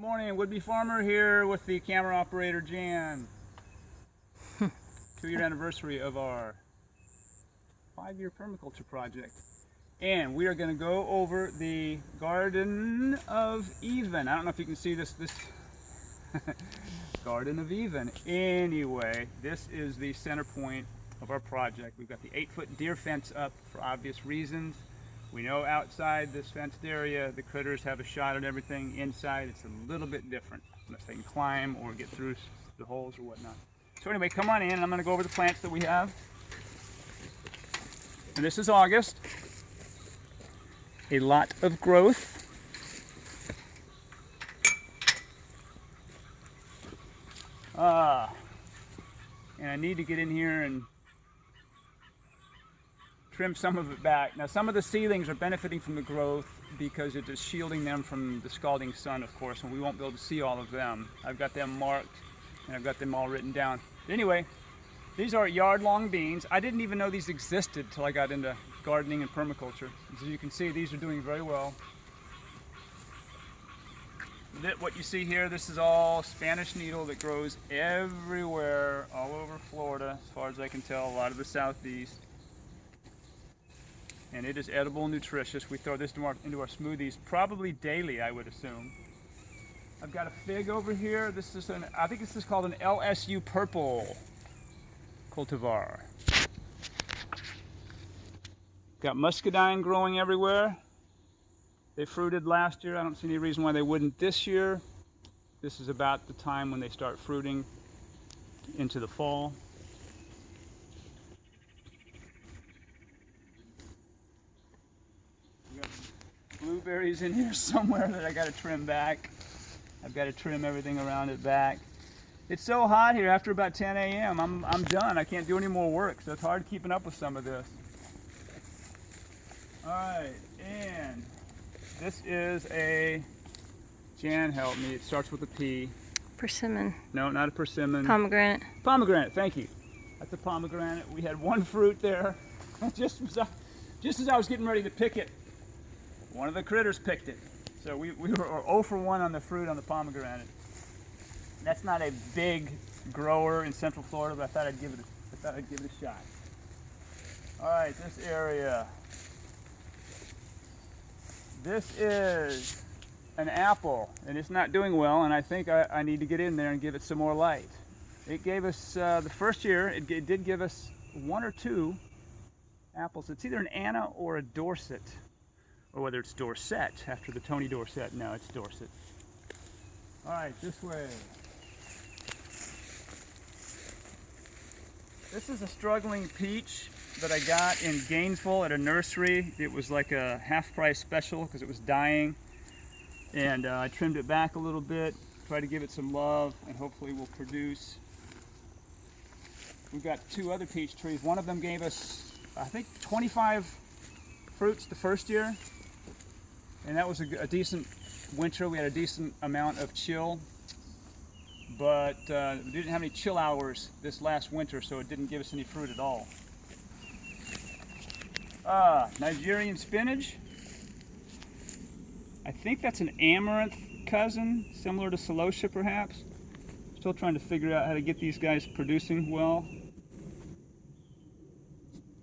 morning, would-be farmer here with the camera operator Jan. 2-year anniversary of our 5-year permaculture project. And we are going to go over the Garden of Even. I don't know if you can see this Garden of Even. Anyway, this is the center point of our project. We've got the 8-foot deer fence up for obvious reasons. We know outside this fenced area, the critters have a shot at everything. Inside, it's a little bit different, unless they can climb or get through the holes or whatnot. So anyway, come on in, and I'm going to go over the plants that we have. And this is August. A lot of growth. And I need to get in here and trim some of it back. Now, some of the seedlings are benefiting from the growth because it is shielding them from the scalding sun, of course, and we won't be able to see all of them. I've got them marked and I've got them all written down. But anyway, these are yard-long beans. I didn't even know these existed till I got into gardening and permaculture. As you can see, these are doing very well. What you see here, this is all Spanish needle that grows everywhere, all over Florida, as far as I can tell, a lot of the southeast. And it is edible and nutritious. We throw this into our smoothies probably daily, I would assume. I've got a fig over here. This is I think this is called an LSU Purple cultivar. Got muscadine growing everywhere. They fruited last year. I don't see any reason why they wouldn't this year. This is about the time when they start fruiting into the fall. We got blueberries in here somewhere that I got to trim back. I've got to trim everything around it back. It's so hot here after about 10 a.m. I'm done. I can't do any more work, so it's hard keeping up with some of this. All right, and this is a, Jan help me, it starts with a P. Persimmon. No, not a persimmon. Pomegranate. Pomegranate, thank you. That's a pomegranate. We had one fruit there. Just as I was getting ready to pick it, one of the critters picked it. So we were 0 for 1 on the fruit on the pomegranate. That's not a big grower in Central Florida, but I thought I'd give it a shot. All right, this area. This is an apple, and it's not doing well, and I think I need to get in there and give it some more light. It gave us, the first year, it did give us 1 or 2 apples. It's either an Anna or a Dorset, or whether it's Dorset, after the Tony Dorsett. No, it's Dorset. All right, this way. This is a struggling peach that I got in Gainesville at a nursery. It was like a half-price special because it was dying, and I trimmed it back a little bit, tried to give it some love, and hopefully will produce. We've got 2 other peach trees. One of them gave us, I think, 25 fruits the first year, and that was a decent winter. We had a decent amount of chill, but we didn't have any chill hours this last winter, so it didn't give us any fruit at all. Nigerian spinach. I think that's an amaranth cousin, similar to celosia perhaps. Still trying to figure out how to get these guys producing well.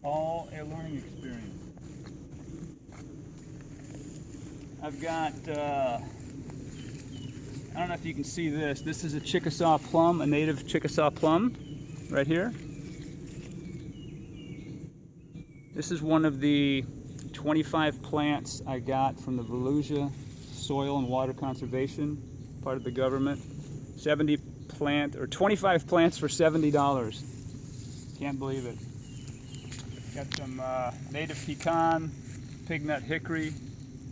All a learning experience. I've got, I don't know if you can see this. This is a Chickasaw plum, a native Chickasaw plum, right here. This is one of the 25 plants I got from the Volusia Soil and Water Conservation, part of the government. 25 plants for $70. Can't believe it. Got some native pecan, pignut hickory,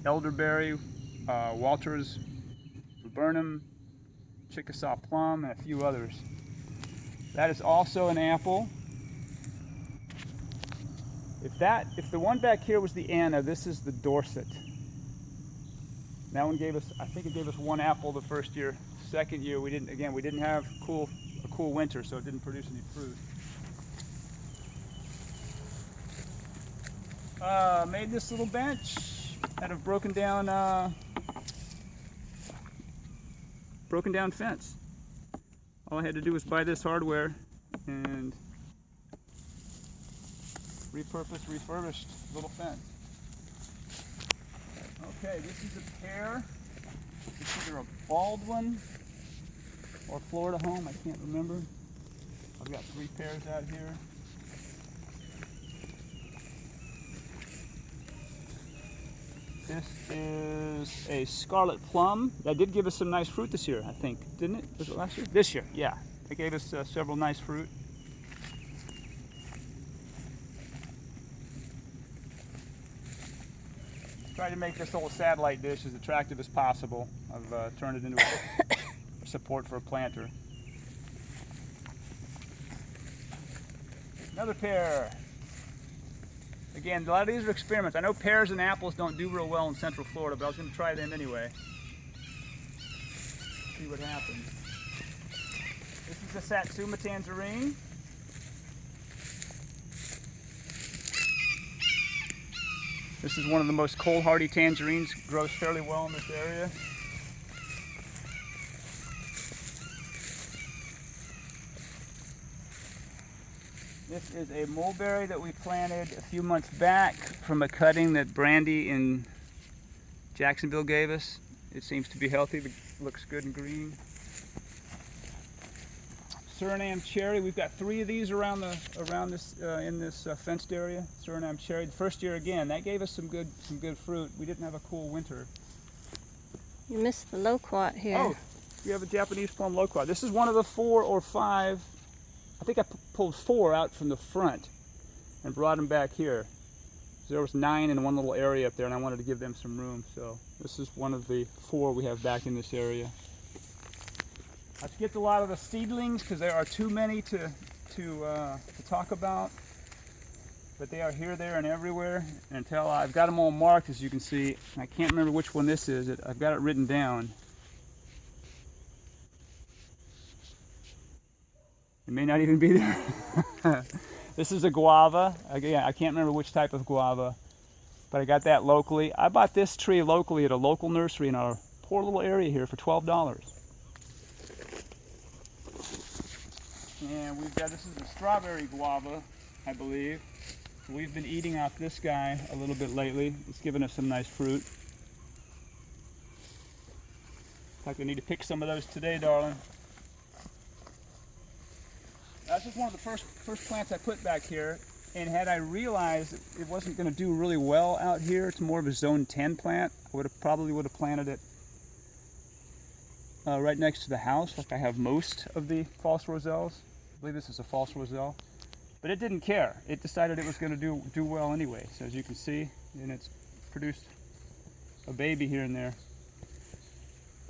elderberry, Walter's viburnum, Chickasaw plum, and a few others. That is also an apple. If the one back here was the Anna, this is the Dorset. That one gave us, I think it gave us 1 apple the first year. Second year, we didn't have a cool winter, so it didn't produce any fruit. Made this little bench out of broken down broken down fence. All I had to do was buy this hardware and refurbished little fence. Okay, this is a pear. It's either a Baldwin or Florida Home, I can't remember. I've got 3 pears out here. This is a Scarlet Plum. That did give us some nice fruit this year, I think. Didn't it? Was it last year? This year, yeah. It gave us several nice fruit. Tried to make this little satellite dish as attractive as possible. I've turned it into a support for a planter. Another pear. Again, a lot of these are experiments. I know pears and apples don't do real well in Central Florida, but I was going to try them anyway. See what happens. This is a Satsuma tangerine. This is one of the most cold hardy tangerines. Grows fairly well in this area. This is a mulberry that we planted a few months back from a cutting that Brandy in Jacksonville gave us. It seems to be healthy, it looks good and green. Suriname cherry, we've got 3 of these around this in this fenced area. Suriname cherry, the first year again, that gave us some good fruit. We didn't have a cool winter. You missed the loquat here. Oh, we have a Japanese plum loquat. This is one of the 4 or 5. I think I pulled 4 out from the front and brought them back here. So there was 9 in one little area up there, and I wanted to give them some room. So this is one of the 4 we have back in this area. I skipped a lot of the seedlings because there are too many to talk about. But they are here, there, and everywhere. Until I've got them all marked, as you can see. And I can't remember which one this is. I've got it written down. It may not even be there. This is a guava. Again, I can't remember which type of guava, but I got that locally. I bought this tree locally at a local nursery in our poor little area here for $12. And we've got, this is a strawberry guava, I believe. We've been eating off this guy a little bit lately. It's given us some nice fruit. In fact, I need to pick some of those today, darling. That's just one of the first plants I put back here, and had I realized it wasn't going to do really well out here, it's more of a zone 10 plant, I probably would have planted it right next to the house, like I have most of the false Roselles. I believe this is a false Roselle, but it didn't care. It decided it was going to do well anyway. So as you can see, and it's produced a baby here and there.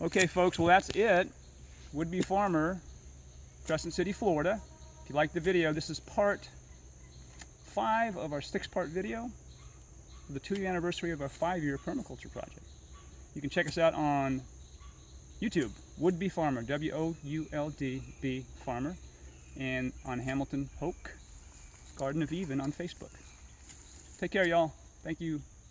Okay, folks, well that's it. Would-be farmer, Crescent City, Florida. If you liked the video, this is part 5 of our 6-part video, the 2-year anniversary of our 5-year permaculture project. You can check us out on YouTube, Would-be Farmer, W-O-U-L-D-B Farmer, and on Hamilton Hoke, Garden of Eden on Facebook. Take care, y'all. Thank you.